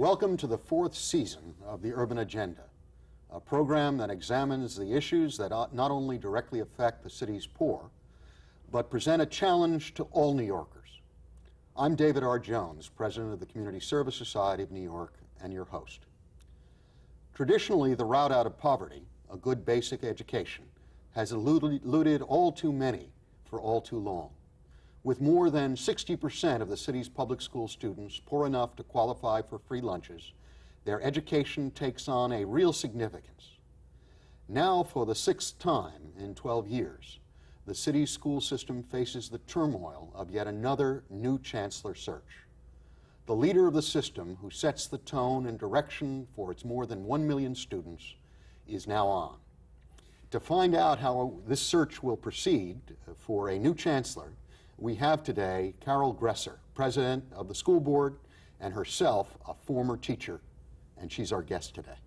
Welcome to the 4th season of the Urban Agenda, a program that examines the issues that not only directly affect the city's poor, but present a challenge to all New Yorkers. I'm David R. Jones, President of the Community Service Society of New York, and your host. Traditionally, the route out of poverty, a good basic education, has eluded all too many for all too long. With more than 60% of the city's public school students poor enough to qualify for free lunches, their education takes on a real significance. Now, for the 6th time in 12 years, the city's school system faces the turmoil of yet another new chancellor search. The leader of the system, who sets the tone and direction for its more than 1 million students, is now on. To find out how this search will proceed for a new chancellor, we have today Carol Gresser, president of the school board, and herself a former teacher, and she's our guest today.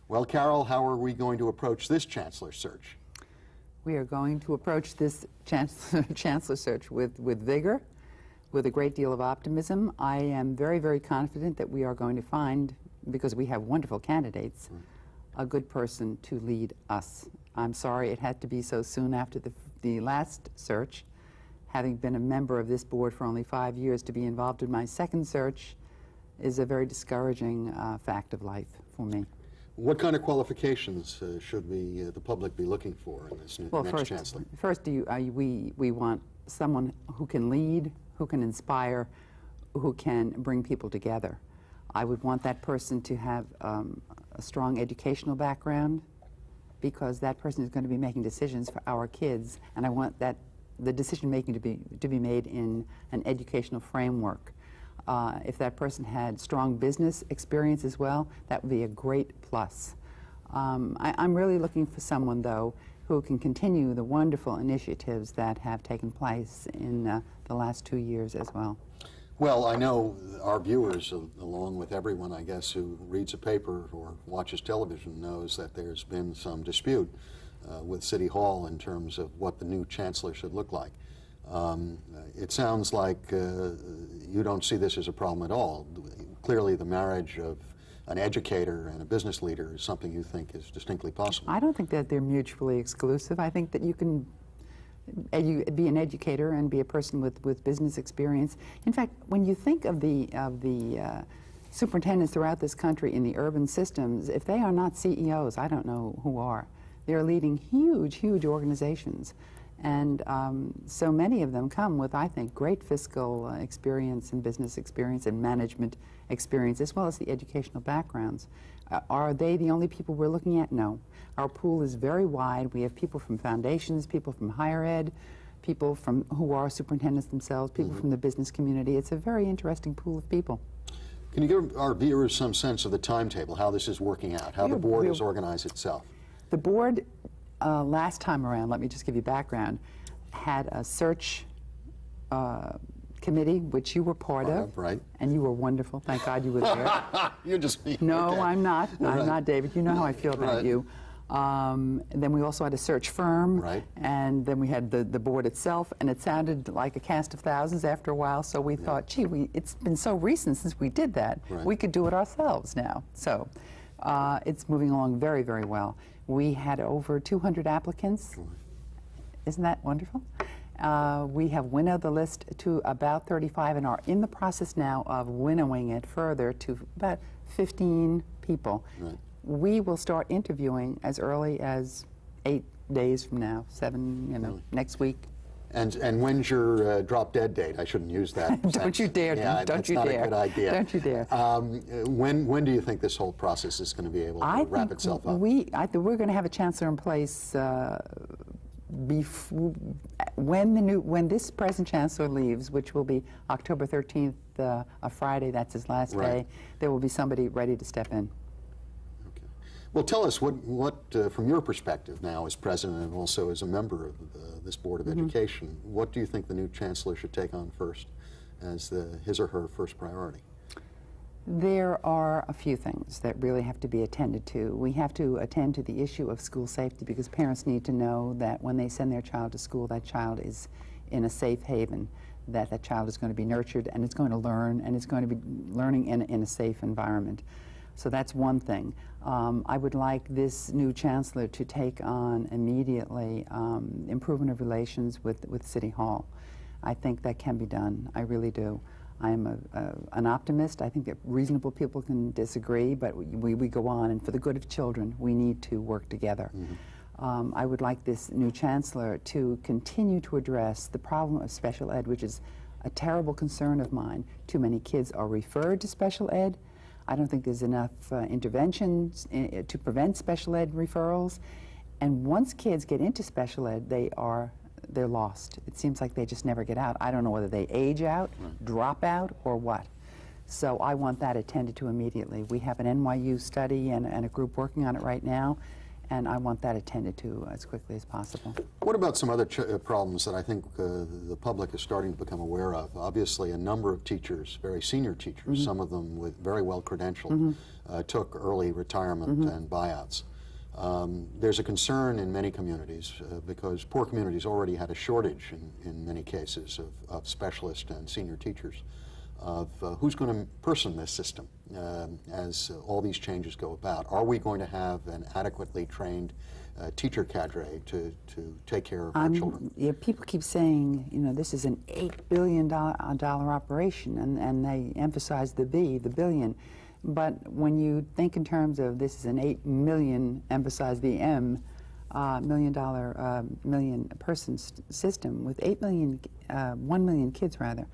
Well, Carol, how are we going to approach this chancellor search? We are going to approach this chancellor search with vigor, with a great deal of optimism. I am very, very confident that we are going to find, because we have wonderful candidates, a good person to lead us. I'm sorry it had to be so soon after the last search. Having been a member of this board for only 5 years, to be involved in my second search is a very discouraging fact of life for me. What kind of qualifications should the public be looking for in this next chancellor? First, we want someone who can lead, who can inspire, who can bring people together. I would want that person to have a strong educational background, because that person is going to be making decisions for our kids, and I want the decision-making to be made in an educational framework. If that person had strong business experience as well, that would be a great plus. I'm really looking for someone, though, who can continue the wonderful initiatives that have taken place in the last 2 years as well. Well, I know our viewers, along with everyone, I guess, who reads a paper or watches television, knows that there's been some dispute with City Hall in terms of what the new chancellor should look like. It sounds like you don't see this as a problem at all. Clearly, the marriage of an educator and a business leader is something you think is distinctly possible. I don't think that they're mutually exclusive. I think that you can be an educator and be a person with business experience. In fact, when you think of the superintendents throughout this country in the urban systems, if they are not CEOs, I don't know who are. They're leading huge, huge organizations. And so many of them come with, I think, great fiscal experience and business experience and management experience, as well as the educational backgrounds. Are they the only people we're looking at? No. Our pool is very wide. We have people from foundations, people from higher ed, people who are superintendents themselves, people from the business community. It's a very interesting pool of people. Can you give our viewers some sense of the timetable, how this is working out, how the board has organized itself? The board, last time around, let me just give you background, had a search committee, which you were part of. Right. And you were wonderful. Thank God you were there. You're just being... No, okay. I'm not. Right. I'm not, David. You know how I feel about you. And then we also had a search firm. Right. And then we had the board itself, and it sounded like a cast of thousands after a while, so we thought, gee, it's been so recent since we did that. Right. We could do it ourselves now. So it's moving along very, very well. We had over 200 applicants. Isn't that wonderful? We have winnowed the list to about 35 and are in the process now of winnowing it further to about 15 people. Right. We will start interviewing as early as 8 days from now, 7, Really? next week. And when's your drop-dead date? I shouldn't use that. Don't you dare. Yeah, don't you that's dare. not a good idea. Don't you dare. When do you think this whole process is going to be able to wrap itself up? I think we're going to have a chancellor in place when this present chancellor leaves, which will be October 13th, a Friday. That's his last day. There will be somebody ready to step in. Well, tell us what from your perspective now as president and also as a member of this Board of Education, what do you think the new chancellor should take on first as his or her first priority? There are a few things that really have to be attended to. We have to attend to the issue of school safety, because parents need to know that when they send their child to school, that child is in a safe haven, that that child is going to be nurtured and is going to learn and is going to be learning in a safe environment. So that's one thing. I would like this new chancellor to take on immediately improvement of relations with City Hall. I think that can be done. I really do. I am an optimist. I think that reasonable people can disagree, but we go on, and for the good of children, we need to work together. Mm-hmm. I would like this new chancellor to continue to address the problem of special ed, which is a terrible concern of mine. Too many kids are referred to special ed. I don't think there's enough interventions to prevent special ed referrals. And once kids get into special ed, they're lost. It seems like they just never get out. I don't know whether they age out, drop out, or what. So I want that attended to immediately. We have an NYU study and a group working on it right now, and I want that attended to as quickly as possible. What about some other problems that I think the public is starting to become aware of? Obviously, a number of teachers, very senior teachers, mm-hmm. some of them with very well credentialed, mm-hmm. Took early retirement mm-hmm. and buyouts. There's a concern in many communities because poor communities already had a shortage in many cases of specialists and senior teachers of who's going to person this system as all these changes go about. Are we going to have an adequately trained teacher cadre to take care of our children? Yeah, people keep saying, you know, this is an $8 billion operation, and they emphasize the billion. But when you think in terms of this is an 8 million, emphasize the M, million person system with 1 million kids rather,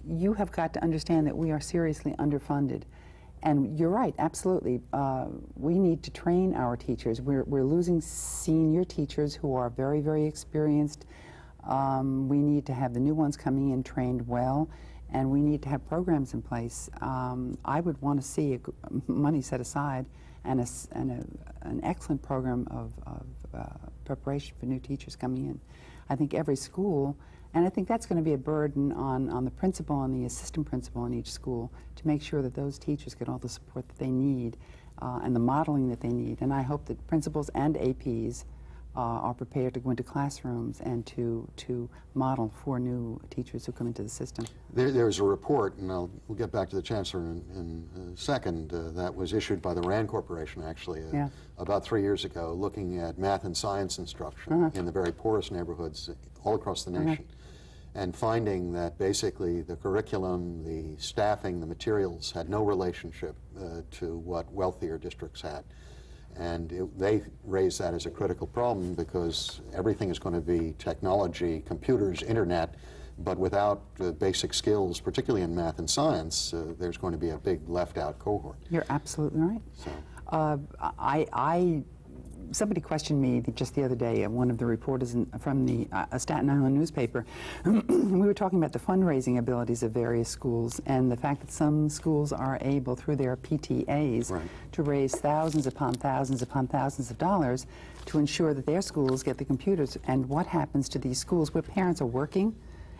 you have got to understand that we are seriously underfunded. And you're right, absolutely. We need to train our teachers. We're losing senior teachers who are very, very experienced. We need to have the new ones coming in trained well. And we need to have programs in place. I would want to see money set aside and an excellent program of preparation for new teachers coming in. I think every school, and I think that's going to be a burden on the principal and the assistant principal in each school to make sure that those teachers get all the support that they need and the modeling that they need. And I hope that principals and APs are prepared to go into classrooms and to model for new teachers who come into the system. There's a report, and we'll get back to the Chancellor in a second, that was issued by the RAND Corporation, actually, about 3 years ago, looking at math and science instruction in the very poorest neighborhoods all across the nation, and finding that basically the curriculum, the staffing, the materials had no relationship to what wealthier districts had. And they raise that as a critical problem because everything is going to be technology, computers, internet, but without basic skills, particularly in math and science, there's going to be a big left-out cohort. You're absolutely right. So. Somebody questioned me just the other day, one of the reporters from the Staten Island newspaper. We were talking about the fundraising abilities of various schools and the fact that some schools are able, through their PTAs, to raise thousands upon thousands upon thousands of dollars to ensure that their schools get the computers. And what happens to these schools where parents are working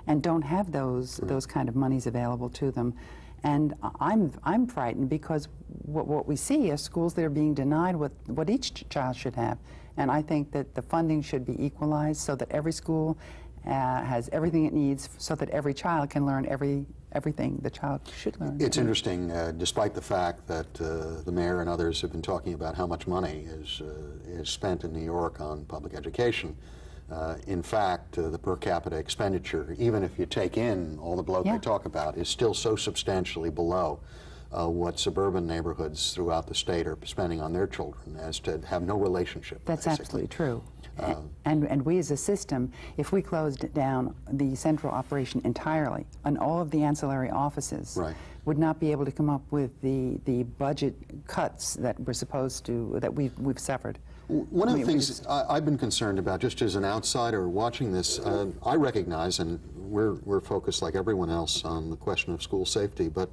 and don't have those kind of monies available to them? And I'm frightened because what we see are schools that are being denied what each child should have. And I think that the funding should be equalized so that every school has everything it needs so that every child can learn everything the child should learn. It's interesting, despite the fact that the mayor and others have been talking about how much money is spent in New York on public education. In fact, the per capita expenditure, even if you take in all the bloat they talk about, is still so substantially below what suburban neighborhoods throughout the state are spending on their children as to have no relationship. That's absolutely true. And we as a system, if we closed down the central operation entirely and all of the ancillary offices, would not be able to come up with the budget cuts that we're supposed to, that we've suffered. One of the things I've been concerned about, just as an outsider watching this, I recognize, and we're focused like everyone else on the question of school safety, but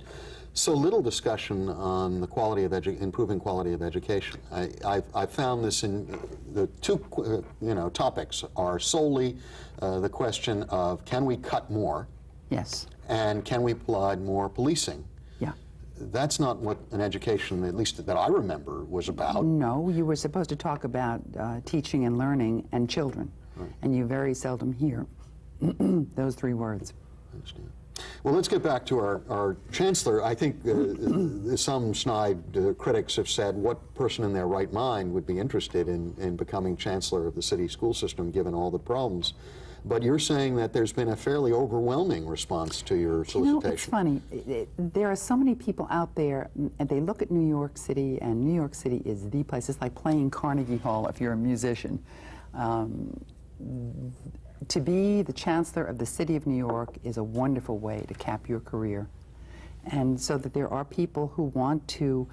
so little discussion on the quality of improving quality of education. I found this in the two topics are solely the question of can we cut more? Yes. And can we provide more policing? Yeah. That's not what an education, at least that I remember, was about. No, you were supposed to talk about teaching and learning and children, and you very seldom hear Those 3 words. I understand. Well, let's get back to our Chancellor. I think some snide critics have said, what person in their right mind would be interested in becoming Chancellor of the city school system given all the problems? But you're saying that there's been a fairly overwhelming response to your solicitation. You know, it's funny. There are so many people out there, and they look at New York City, and New York City is the place. It's like playing Carnegie Hall if you're a musician. To be the Chancellor of the City of New York is a wonderful way to cap your career. And so that there are people who want to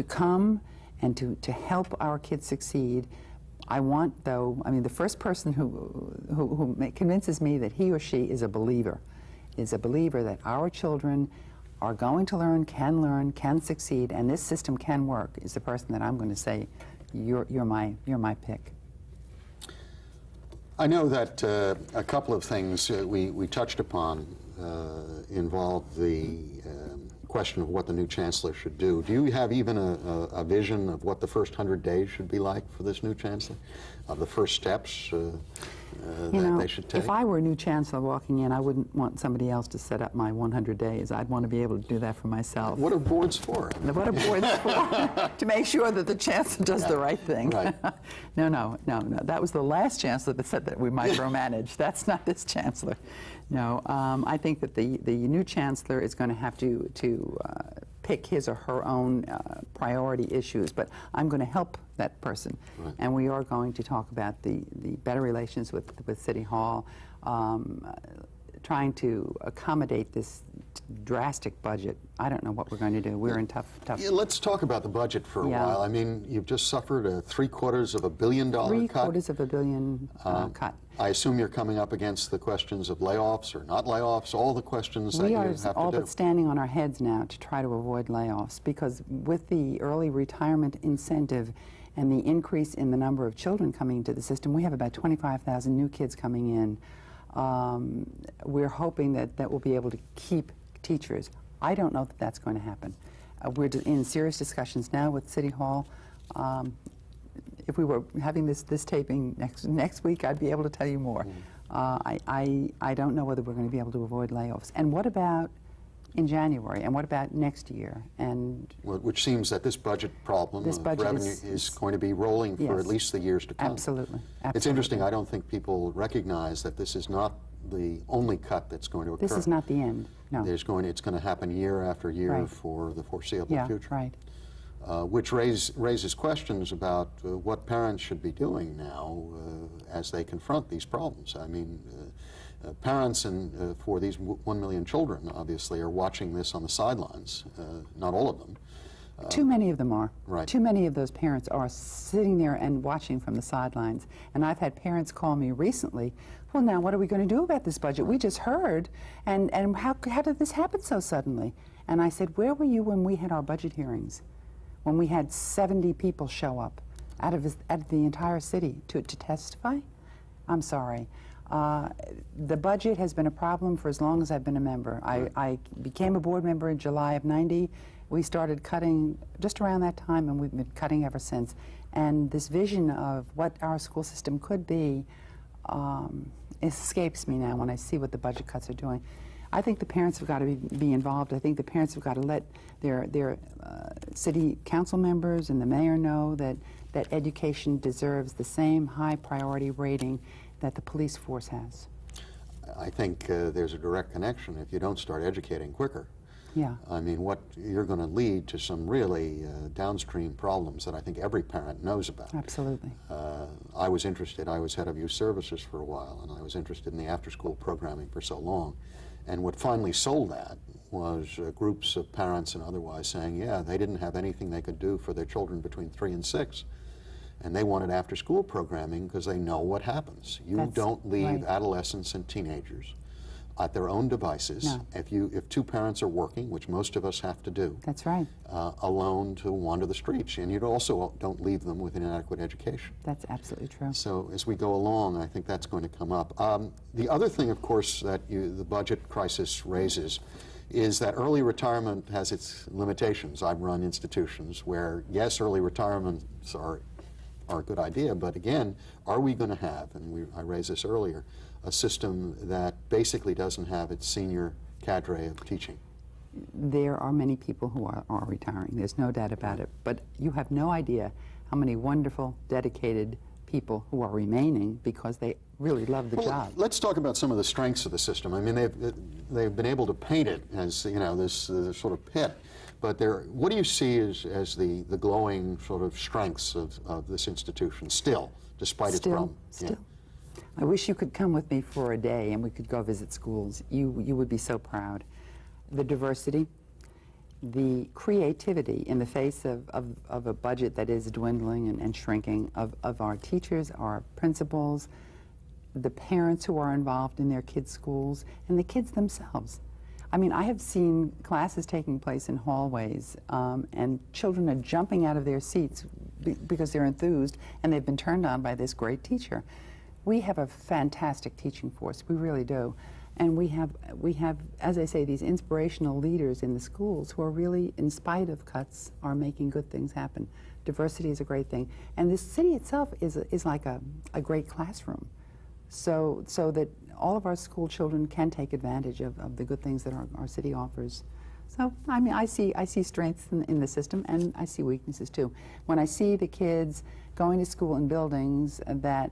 come and to help our kids succeed. I want, though, I mean, the first person who convinces me that he or she is a believer that our children are going to learn, can succeed, and this system can work, is the person that I'm going to say, you're my pick. I know that a couple of things we touched upon involve the question of what the new Chancellor should do. Do you have even a vision of what the first 100 days should be like for this new Chancellor? Of the first steps that they should take? If I were a new Chancellor walking in, I wouldn't want somebody else to set up my 100 days. I'd want to be able to do that for myself. What are boards for? What are boards for? To make sure that the Chancellor does the right thing. Right. No. That was the last Chancellor that said that we micromanage. That's not this Chancellor. No, I think that the new Chancellor is going to have to pick his or her own priority issues, but I'm going to help that person. Right. And we are going to talk about the better relations with City Hall, trying to accommodate this drastic budget. I don't know what we're going to do. We're in tough. Yeah, let's talk about the budget for a while. I mean, you've just suffered a $750 million cut. $750 million cut. I assume you're coming up against the questions of layoffs or not layoffs, all the questions that you have to do. We are all but standing on our heads now to try to avoid layoffs, because with the early retirement incentive and the increase in the number of children coming into the system, we have about 25,000 new kids coming in. We're hoping that we'll be able to keep teachers. I don't know that that's going to happen. We're in serious discussions now with City Hall. If we were having this taping next week, I'd be able to tell you more. I don't know whether we're going to be able to avoid layoffs. And what about in January? And what about next year? And which seems that this budget problem of revenue is going to be rolling for at least the years to come. Absolutely. It's interesting. I don't think people recognize that this is not the only cut that's going to occur. This is not the end. No. It's going to happen year after year for the foreseeable future. Right. Which raises questions about what parents should be doing now as they confront these problems. I mean, parents for these 1 million children, obviously, are watching this on the sidelines. Not all of them. Too many of them are. Right. Too many of those parents are sitting there and watching from the sidelines. And I've had parents call me recently, well, now what are we going to do about this budget? We just heard, and how did this happen so suddenly? And I said, where were you when we had our budget hearings? When we had 70 people show up out of the entire city to testify? I'm sorry. The budget has been a problem for as long as I've been a member. I became a board member in July of '90. We started cutting just around that time, and we've been cutting ever since. And this vision of what our school system could be escapes me now when I see what the budget cuts are doing. I think the parents have got to be involved. I think the parents have got to let their city council members and the mayor know that education deserves the same high priority rating that the police force has. I think there's a direct connection. If you don't start educating quicker, I mean, you're going to lead to some really downstream problems that I think every parent knows about. Absolutely. I was interested. I was head of youth services for a while, and I was interested in the after-school programming for so long. And what finally sold that was groups of parents and otherwise saying, yeah, they didn't have anything they could do for their children between 3 and 6. And they wanted after-school programming because they know what happens. You don't leave adolescents and teenagers at their own devices. No. If two parents are working, which most of us have to do, that's right, alone to wander the streets. And you also don't leave them with an inadequate education. That's absolutely true. So as we go along, I think that's going to come up. The other thing, of course, that the budget crisis raises is that early retirement has its limitations. I've run institutions where, yes, early retirements are a good idea, but again, are we going to have, and I raised this earlier, a system that basically doesn't have its senior cadre of teaching? There are many people who are retiring. There's no doubt about it. But you have no idea how many wonderful, dedicated people who are remaining because they really love the job. Let's talk about some of the strengths of the system. I mean, they've been able to paint it as, you know, this sort of pit. But what do you see as the glowing sort of strengths of this institution still, despite its problems? Still. Yeah. I wish you could come with me for a day and we could go visit schools. You would be so proud. The diversity, the creativity in the face of a budget that is dwindling and shrinking, of our teachers, our principals, the parents who are involved in their kids' schools, and the kids themselves. I mean, I have seen classes taking place in hallways, and children are jumping out of their seats because they're enthused, and they've been turned on by this great teacher. We have a fantastic teaching force, we really do. And we have, as I say, these inspirational leaders in the schools who are really, in spite of cuts, are making good things happen. Diversity is a great thing. And the city itself is like a great classroom, so that all of our school children can take advantage of the good things that our city offers. So, I mean, I see strengths in the system, and I see weaknesses too. When I see the kids going to school in buildings that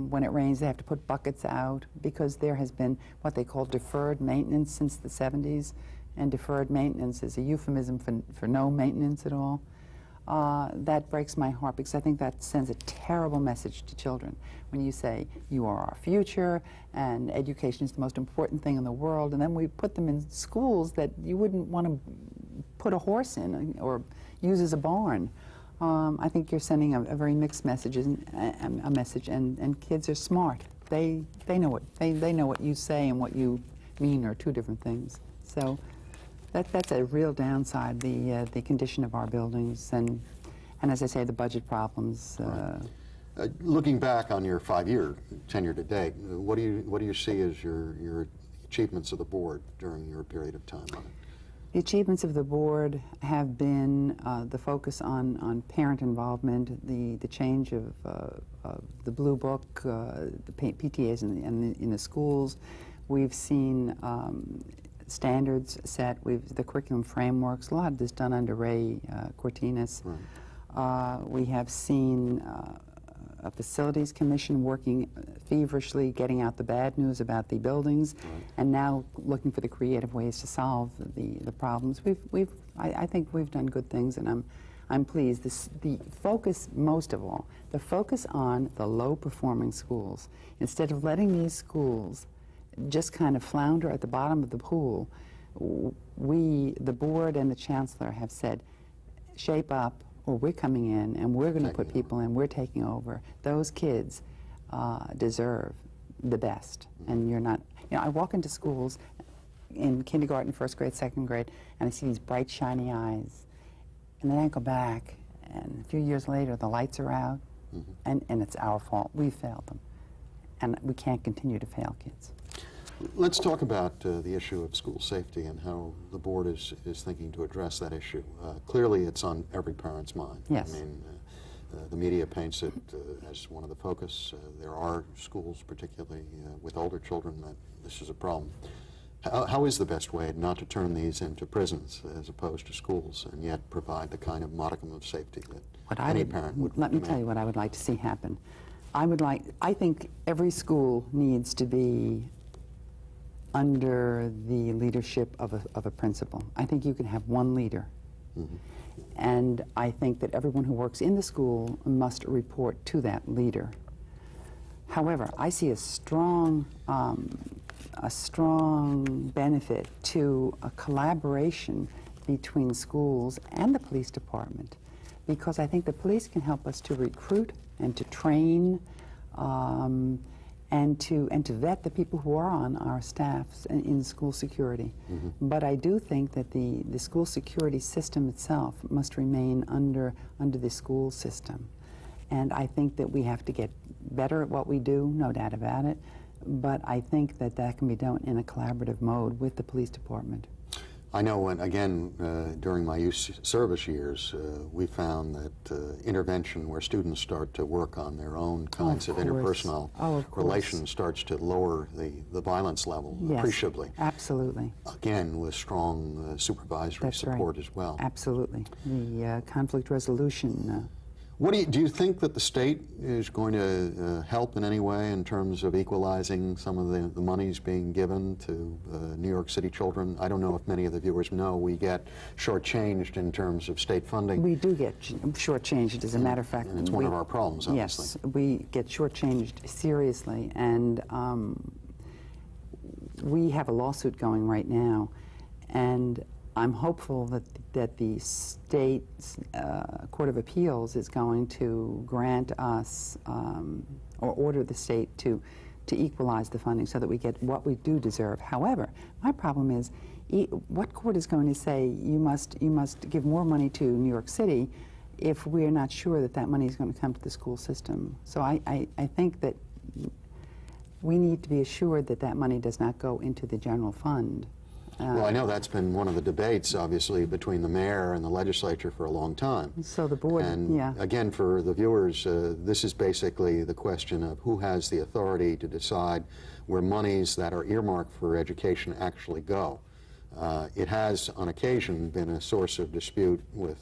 when it rains they have to put buckets out because there has been what they call deferred maintenance since the 70s, and deferred maintenance is a euphemism for no maintenance at all. That breaks my heart because I think that sends a terrible message to children when you say you are our future and education is the most important thing in the world, and then we put them in schools that you wouldn't want to put a horse in or use as a barn. I think you're sending a very mixed message, and kids are smart. They know what you say and what you mean are two different things. So that's a real downside, the condition of our buildings, and as I say, the budget problems. Right. Looking back on your 5-year tenure to date, what do you see as your achievements of the board during your period of time on it? The achievements of the board have been the focus on parent involvement, the change of the Blue Book, the PTAs in the schools. We've seen standards set, the curriculum frameworks, a lot of this done under Ray Cortines. Right. We have seen a facilities commission working feverishly, getting out the bad news about the buildings, right, and now looking for the creative ways to solve the problems. I think we've done good things, and I'm pleased. The focus, most of all, the focus on the low-performing schools. Instead of letting these schools just kind of flounder at the bottom of the pool, we, the board and the chancellor, have said, shape up, or we're coming in and we're going to put people in, we're taking over. Those kids deserve the best. And you're not, you know, I walk into schools in kindergarten, first grade, second grade, and I see these bright, shiny eyes. And then I go back, and a few years later, the lights are out, and it's our fault. We failed them. And we can't continue to fail kids. Let's talk about the issue of school safety and how the board is thinking to address that issue. Clearly, it's on every parent's mind. Yes. I mean, the media paints it as one of the focus. There are schools, particularly with older children, that this is a problem. How is the best way not to turn these into prisons as opposed to schools, and yet provide the kind of modicum of safety that any parent would Let me demand? tell you what I would like to see happen. I think every school needs to be under the leadership of a principal. I think you can have one leader. And I think that everyone who works in the school must report to that leader. However, I see a strong benefit to a collaboration between schools and the police department, because I think the police can help us to recruit and to train and to vet the people who are on our staffs in school security. But I do think that the school security system itself must remain under the school system. And I think that we have to get better at what we do, no doubt about it, but I think that that can be done in a collaborative mode with the police department. I know when, again, during my youth service years, we found that intervention where students start to work on their own kinds of interpersonal relations starts to lower the violence level appreciably. Absolutely. Again, with strong supervisory support as well. Absolutely. The conflict resolution. What do you think that the state is going to help in any way in terms of equalizing some of the monies being given to New York City children? I don't know if many of the viewers know we get shortchanged in terms of state funding. We do get shortchanged, as a matter of fact. And it's one of our problems, obviously. Yes, we get shortchanged seriously, and we have a lawsuit going right now, and I'm hopeful that the state Court of Appeals is going to grant us or order the state to equalize the funding so that we get what we do deserve. However, my problem is, what court is going to say you must give more money to New York City if we're not sure that that money is going to come to the school system? So I think that we need to be assured that that money does not go into the general fund. Well, I know that's been one of the debates, obviously, between the mayor and the legislature for a long time. So the board, and again, for the viewers, this is basically the question of who has the authority to decide where monies that are earmarked for education actually go. It has, on occasion, been a source of dispute with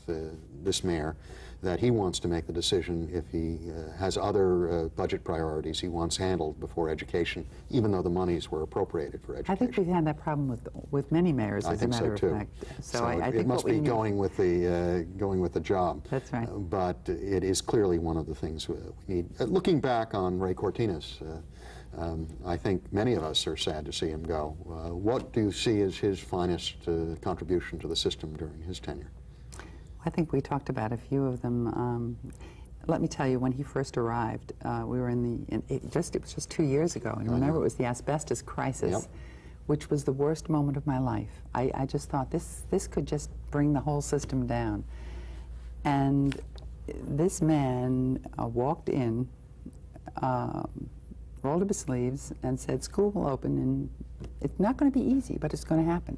this mayor that he wants to make the decision if he has other budget priorities he wants handled before education, even though the monies were appropriated for education. I think we've had that problem with many mayors, as a matter of fact. So I think it must be going with the job. That's right. But it is clearly one of the things we need. Looking back on Ray Cortinas, I think many of us are sad to see him go. What do you see as his finest contribution to the system during his tenure? I think we talked about a few of them. Let me tell you, when he first arrived, we were it was just 2 years ago, and remember it was the asbestos crisis, which was the worst moment of my life. I just thought this could just bring the whole system down. And this man walked in, rolled up his sleeves, and said, "School will open, and it's not going to be easy, but it's going to happen."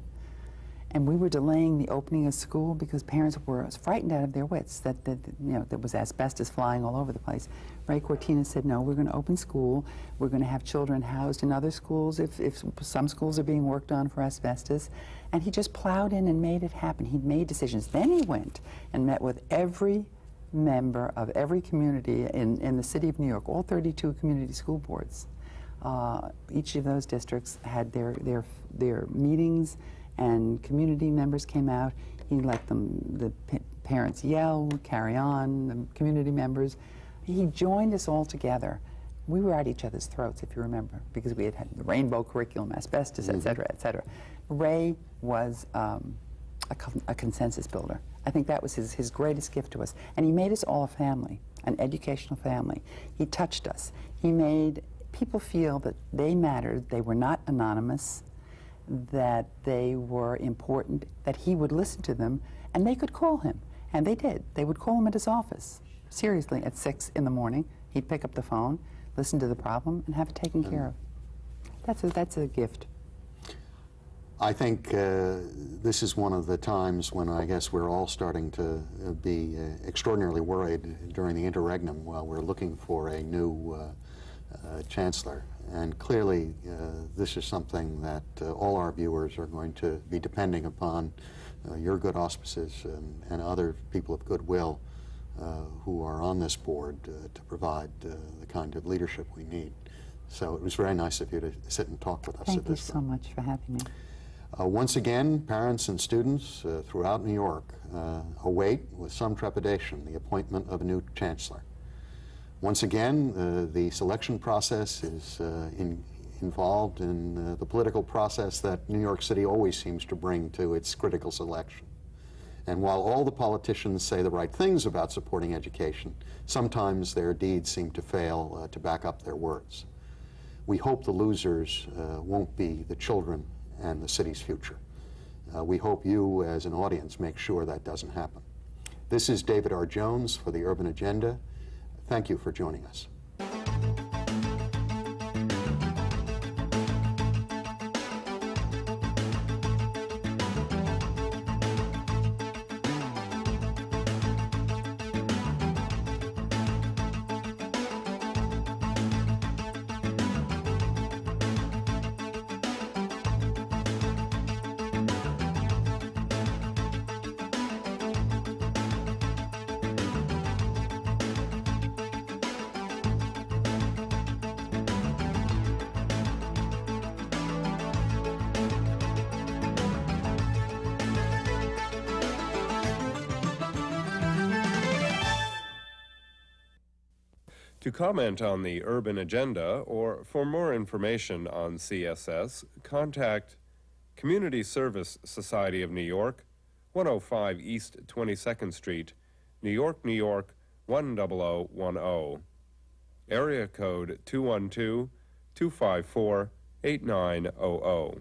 And we were delaying the opening of school because parents were frightened out of their wits that there was asbestos flying all over the place. Ray Cortinas said, "No, we're going to open school. We're going to have children housed in other schools if some schools are being worked on for asbestos." And he just plowed in and made it happen. He made decisions. Then he went and met with every member of every community in the city of New York, all 32 community school boards. Each of those districts had their meetings, and community members came out. He let the parents yell, carry on, the community members. He joined us all together. We were at each other's throats, if you remember, because we had the rainbow curriculum, asbestos, et cetera, et cetera. Ray was a consensus builder. I think that was his greatest gift to us. And he made us all a family, an educational family. He touched us. He made people feel that they mattered, they were not anonymous, that they were important, that he would listen to them, and they could call him. And they did. They would call him at his office, seriously, at 6 in the morning. He'd pick up the phone, listen to the problem, and have it taken care of. That's a gift. I think this is one of the times when I guess we're all starting to be extraordinarily worried during the interregnum while we're looking for a new chancellor. And clearly, this is something that all our viewers are going to be depending upon your good auspices and other people of goodwill who are on this board to provide the kind of leadership we need. So it was very nice of you to sit and talk with us at this time. Thank you so much for having me. Once again, parents and students throughout New York await with some trepidation the appointment of a new chancellor. Once again, the selection process is involved in the political process that New York City always seems to bring to its critical selection. And while all the politicians say the right things about supporting education, sometimes their deeds seem to fail to back up their words. We hope the losers won't be the children and the city's future. We hope you, as an audience, make sure that doesn't happen. This is David R. Jones for the Urban Agenda. Thank you for joining us. To comment on the urban agenda or for more information on CSS, contact Community Service Society of New York, 105 East 22nd Street, New York, New York 10010. Area code 212-254-8900.